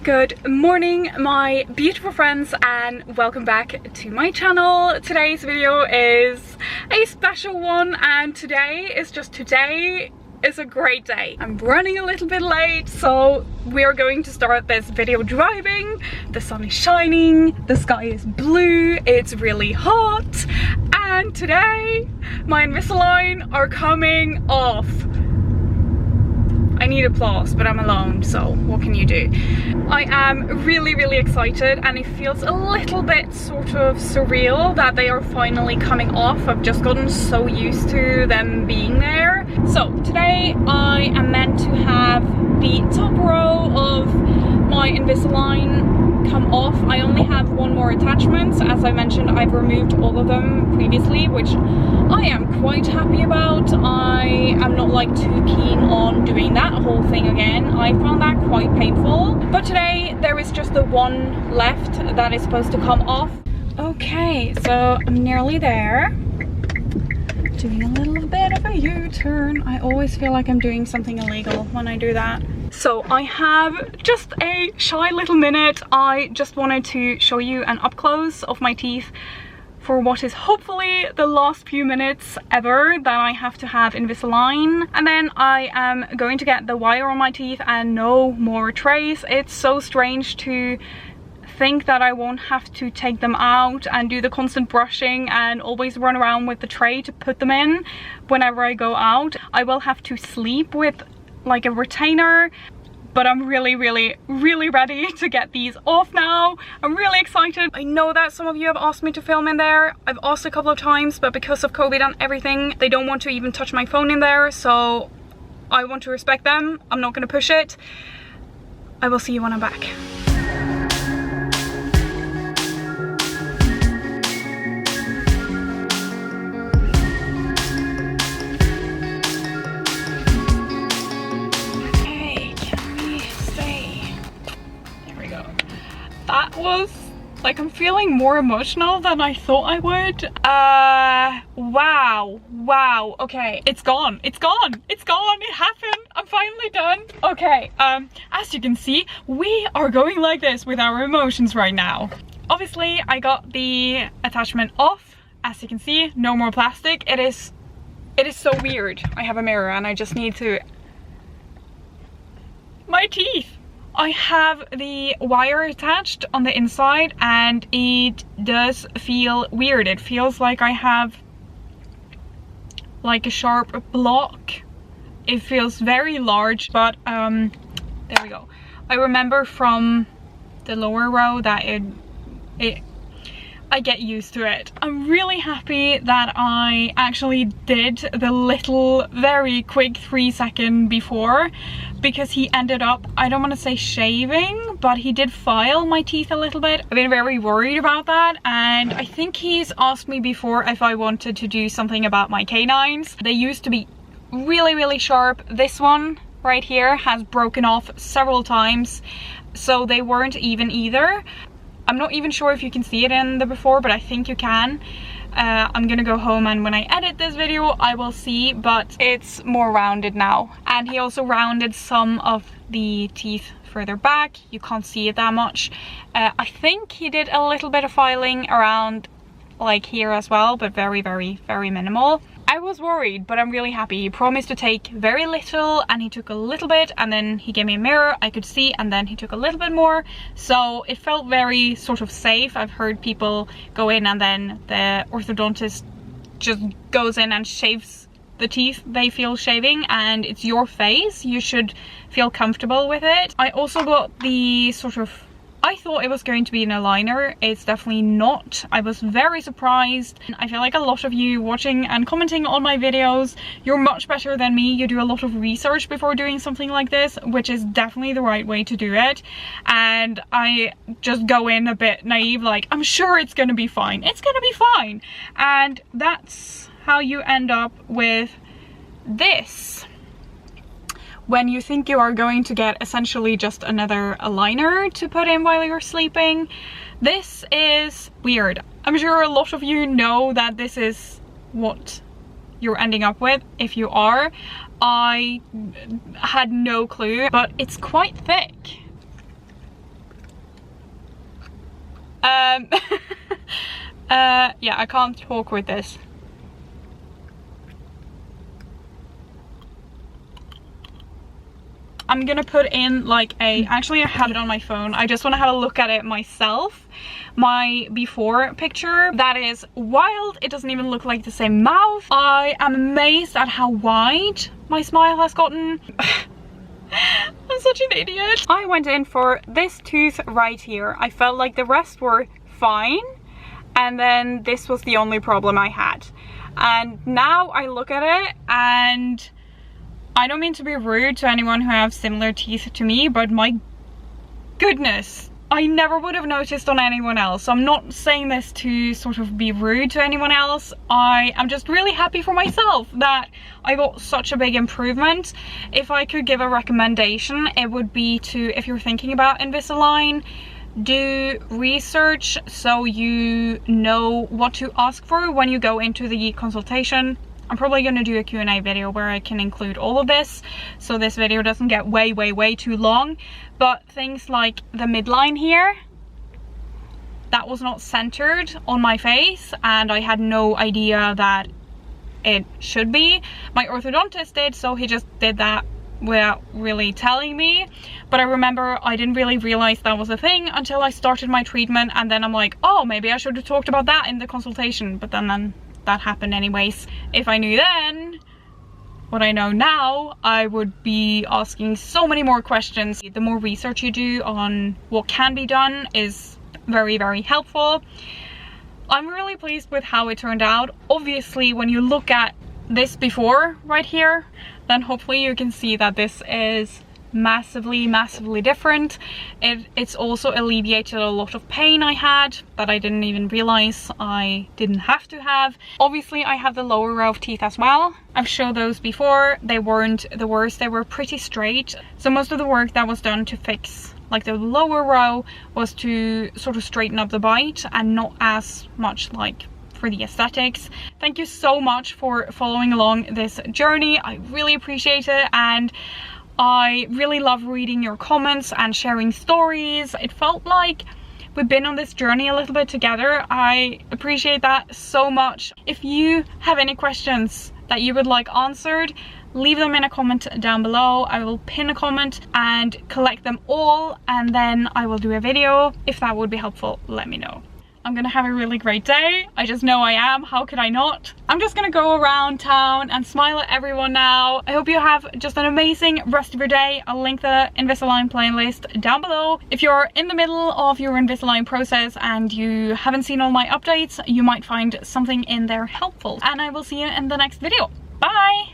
Good morning, my beautiful friends, and welcome back to my channel. Today's video is a special one, and today is a great day. I'm running a little bit late, so we are going to start this video driving. The sun is shining, the sky is blue, it's really hot, and today my Invisalign are coming off. I need applause, but I'm alone, so what can you do? I am really excited, and it feels a little bit sort of surreal that they are finally coming off. I've just gotten so used to them being there. So today I am meant to have the top row of my Invisalign come off. I only have one more attachment. As I mentioned, I've removed all of them previously, which I am quite happy about. I am not like too keen on doing that whole thing again. I found that quite painful. But today there is just the one left that is supposed to come off. Okay, so I'm nearly there. Doing a little bit of a U-turn. I always feel like I'm doing something illegal when I do that. So I have just a shy little minute. I just wanted to show you an up close of my teeth for what is hopefully the last few minutes ever that I have to have Invisalign. And then I am going to get the wire on my teeth and no more trays. It's so strange to think that I won't have to take them out and do the constant brushing and always run around with the tray to put them in whenever I go out. I will have to sleep with like a retainer, but I'm really ready to get these off now. I'm really excited. I know that some of you have asked me to film in there. I've asked a couple of times, but because of COVID and everything, they don't want to even touch my phone in there, so I want to respect them. I'm not going to push it. I will see you when I'm back. That was like, I'm feeling more emotional than I thought I would. Wow. Okay, it's gone. It happened. I'm finally done. Okay, as you can see, we are going like this with our emotions right now. Obviously, I got the attachment off. As you can see, no more plastic. It is so weird. I have a mirror and I just need to... My teeth. I have the wire attached on the inside and it does feel weird. It feels like I have like a sharp block. It feels very large, but there we go. I remember from the lower row that I get used to it. I'm really happy that I actually did the little very quick 3-second before, because he ended up, I don't want to say shaving, but he did file my teeth a little bit. I've been very worried about that, and I think he's asked me before if I wanted to do something about my canines. They used to be really sharp. This one right here has broken off several times, so they weren't even either. I'm not even sure if you can see it in the before, but I think you can. I'm gonna go home and when I edit this video I will see, but it's more rounded now. And he also rounded some of the teeth further back. You can't see it that much. I think he did a little bit of filing around like here as well, but very minimal. I was worried, but I'm really happy. He promised to take very little and he took a little bit, and then he gave me a mirror I could see, and then he took a little bit more, so it felt very sort of safe. I've heard people go in and then the orthodontist just goes in and shaves the teeth they feel shaving, and it's your face. You should feel comfortable with it. I also got the sort of, I thought it was going to be an aligner. It's definitely not. I was very surprised. I feel like a lot of you watching and commenting on my videos, you're much better than me. You do a lot of research before doing something like this, which is definitely the right way to do it. And I just go in a bit naive, like, I'm sure it's gonna be fine. It's gonna be fine. And that's how you end up with this. When you think you are going to get essentially just another aligner to put in while you're sleeping, this is weird. I'm sure a lot of you know that this is what you're ending up with. If you are, I had no clue, but it's quite thick. Yeah, I can't talk with this. I'm gonna put in like actually I have it on my phone. I just want to have a look at it myself. My before picture, that is wild. It doesn't even look like the same mouth. I am amazed at how wide my smile has gotten. I'm such an idiot. I went in for this tooth right here. I felt like the rest were fine, and then this was the only problem I had. And now I look at it, and I don't mean to be rude to anyone who have similar teeth to me, but my goodness, I never would have noticed on anyone else. So I'm not saying this to sort of be rude to anyone else. I am just really happy for myself that I got such a big improvement. If I could give a recommendation, it would be to, if you're thinking about Invisalign, do research so you know what to ask for when you go into the consultation. I'm probably going to do a Q&A video where I can include all of this, so this video doesn't get way too long. But things like the midline here, that was not centered on my face, and I had no idea that it should be. My orthodontist did, so he just did that without really telling me. But I remember I didn't really realize that was a thing until I started my treatment, and then I'm like, oh, maybe I should have talked about that in the consultation. But then that happened anyways. If I knew then what I know now, I would be asking so many more questions. The more research you do on what can be done is very helpful. I'm really pleased with how it turned out. Obviously, when you look at this before right here, then hopefully you can see that this is massively different. It's also alleviated a lot of pain I had that I didn't even realize I didn't have to have. Obviously I have the lower row of teeth as well. I've showed those before. They weren't the worst, they were pretty straight. So most of the work that was done to fix like the lower row was to sort of straighten up the bite, and not as much like for the aesthetics. Thank you so much for following along this journey. I really appreciate it, and I really love reading your comments and sharing stories. It felt like we've been on this journey a little bit together. I appreciate that so much. If you have any questions that you would like answered, leave them in a comment down below. I will pin a comment and collect them all, and then I will do a video. If that would be helpful, let me know. I'm gonna have a really great day. I just know I am. How could I not? I'm just gonna go around town and smile at everyone now. I hope you have just an amazing rest of your day. I'll link the Invisalign playlist down below. If you're in the middle of your Invisalign process and you haven't seen all my updates, you might find something in there helpful. And I will see you in the next video. Bye!